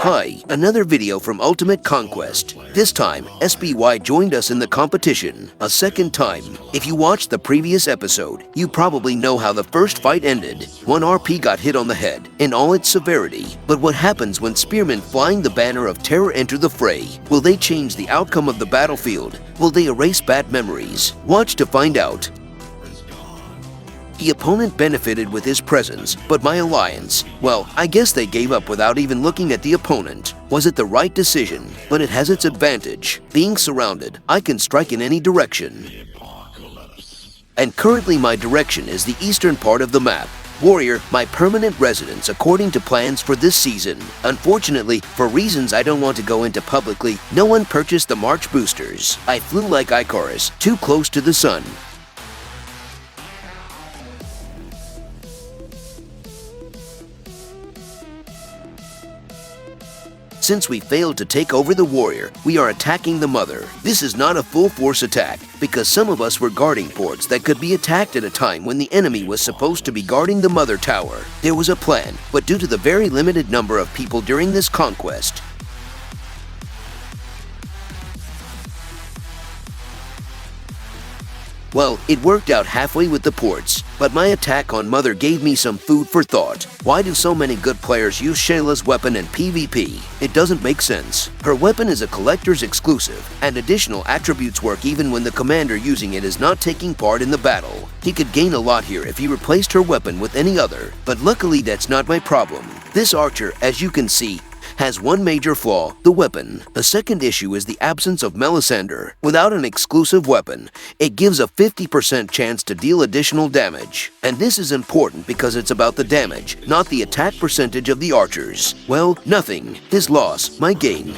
Hi, another video from Ultimate Conquest. This time, sPy joined us in the competition, a second time. If you watched the previous episode, you probably know how the first fight ended. One RP got hit on the head, in all its severity. But what happens when spearmen flying the banner of terror enter the fray? Will they change the outcome of the battlefield? Will they erase bad memories? Watch to find out. The opponent benefited with his presence, but my alliance, well, I guess they gave up without even looking at the opponent. Was it the right decision? But it has its advantage. Being surrounded, I can strike in any direction. And currently my direction is the eastern part of the map. Warrior, my permanent residence according to plans for this season. Unfortunately, for reasons I don't want to go into publicly, no one purchased the March boosters. I flew like Icarus, too close to the sun. Since we failed to take over the warrior, we are attacking the mother. This is not a full-force attack, because some of us were guarding ports that could be attacked at a time when the enemy was supposed to be guarding the mother tower. There was a plan, but due to the very limited number of people during this conquest, well, it worked out halfway with the ports, but my attack on Mother gave me some food for thought. Why do so many good players use Shayla's weapon in PvP? It doesn't make sense. Her weapon is a collector's exclusive, and additional attributes work even when the commander using it is not taking part in the battle. He could gain a lot here if he replaced her weapon with any other, but luckily that's not my problem. This archer, as you can see, has one major flaw, the weapon. The second issue is the absence of Melissander. Without an exclusive weapon, it gives a 50% chance to deal additional damage. And this is important because it's about the damage, not the attack percentage of the archers. Well, nothing. His loss, my gain.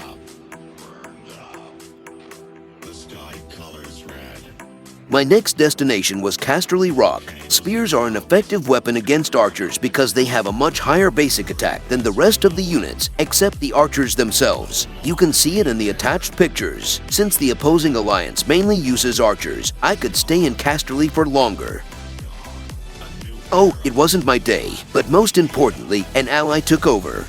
My next destination was Casterly Rock. Spears are an effective weapon against archers because they have a much higher basic attack than the rest of the units, except the archers themselves. You can see it in the attached pictures. Since the opposing alliance mainly uses archers, I could stay in Casterly for longer. Oh, it wasn't my day, but most importantly, an ally took over.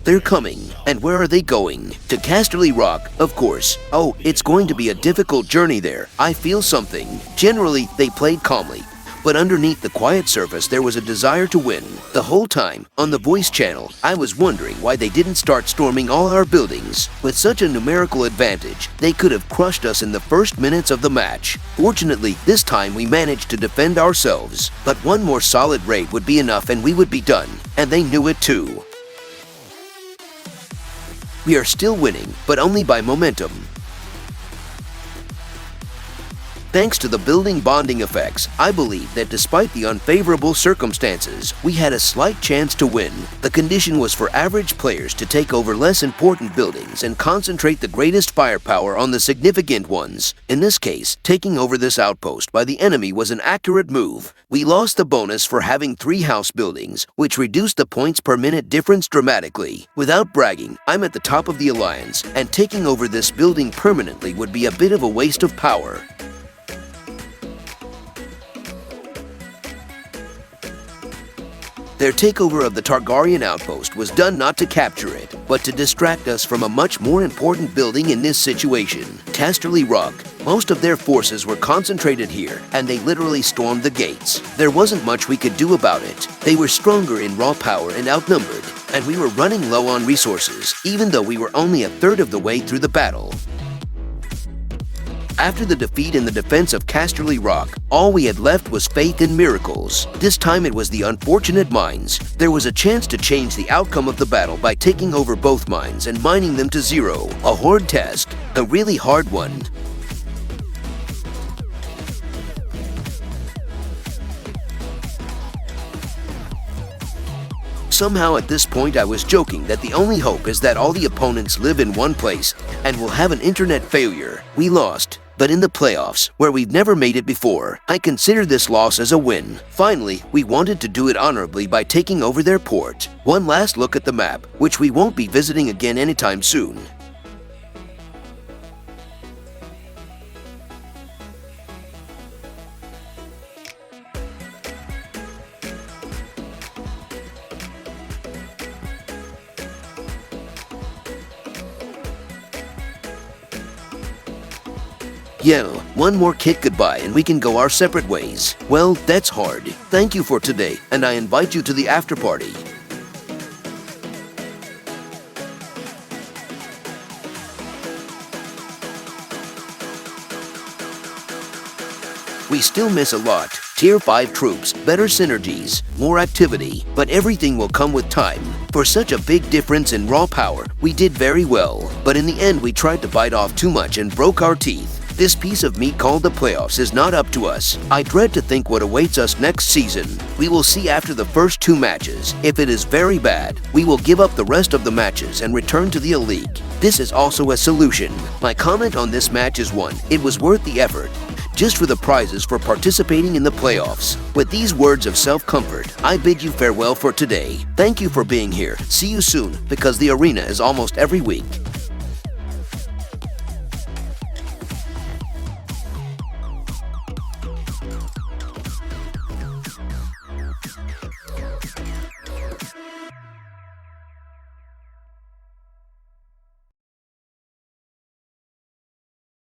They're coming. And where are they going? To Casterly Rock, of course. Oh, it's going to be a difficult journey there. I feel something. Generally, they played calmly, but underneath the quiet surface there was a desire to win. The whole time, on the voice channel, I was wondering why they didn't start storming all our buildings. With such a numerical advantage, they could have crushed us in the first minutes of the match. Fortunately, this time we managed to defend ourselves. But one more solid raid would be enough and we would be done. And they knew it too. We are still winning, but only by momentum. Thanks to the building bonding effects, I believe that despite the unfavorable circumstances, we had a slight chance to win. The condition was for average players to take over less important buildings and concentrate the greatest firepower on the significant ones. In this case, taking over this outpost by the enemy was an accurate move. We lost the bonus for having 3 house buildings, which reduced the points per minute difference dramatically. Without bragging, I'm at the top of the alliance, and taking over this building permanently would be a bit of a waste of power. Their takeover of the Targaryen outpost was done not to capture it, but to distract us from a much more important building in this situation, Casterly Rock. Most of their forces were concentrated here, and they literally stormed the gates. There wasn't much we could do about it. They were stronger in raw power and outnumbered, and we were running low on resources, even though we were only a third of the way through the battle. After the defeat in the defense of Casterly Rock, all we had left was faith in miracles. This time it was the unfortunate mines. There was a chance to change the outcome of the battle by taking over both mines and mining them to 0. A hard task, a really hard one. Somehow at this point I was joking that the only hope is that all the opponents live in one place and will have an internet failure. We lost. But in the playoffs, where we've never made it before, I consider this loss as a win. Finally, we wanted to do it honorably by taking over their port. One last look at the map, which we won't be visiting again anytime soon. Yeah, one more kit goodbye and we can go our separate ways. Well, that's hard. Thank you for today, and I invite you to the after party. We still miss a lot. Tier 5 troops, better synergies, more activity, but everything will come with time. For such a big difference in raw power, we did very well. But in the end, we tried to bite off too much and broke our teeth. This piece of meat called the playoffs is not up to us. I dread to think what awaits us next season. We will see after the first 2 matches. If it is very bad, we will give up the rest of the matches and return to the league. This is also a solution. My comment on this match is one, it was worth the effort, just for the prizes for participating in the playoffs. With these words of self-comfort, I bid you farewell for today. Thank you for being here. See you soon, because the arena is almost every week.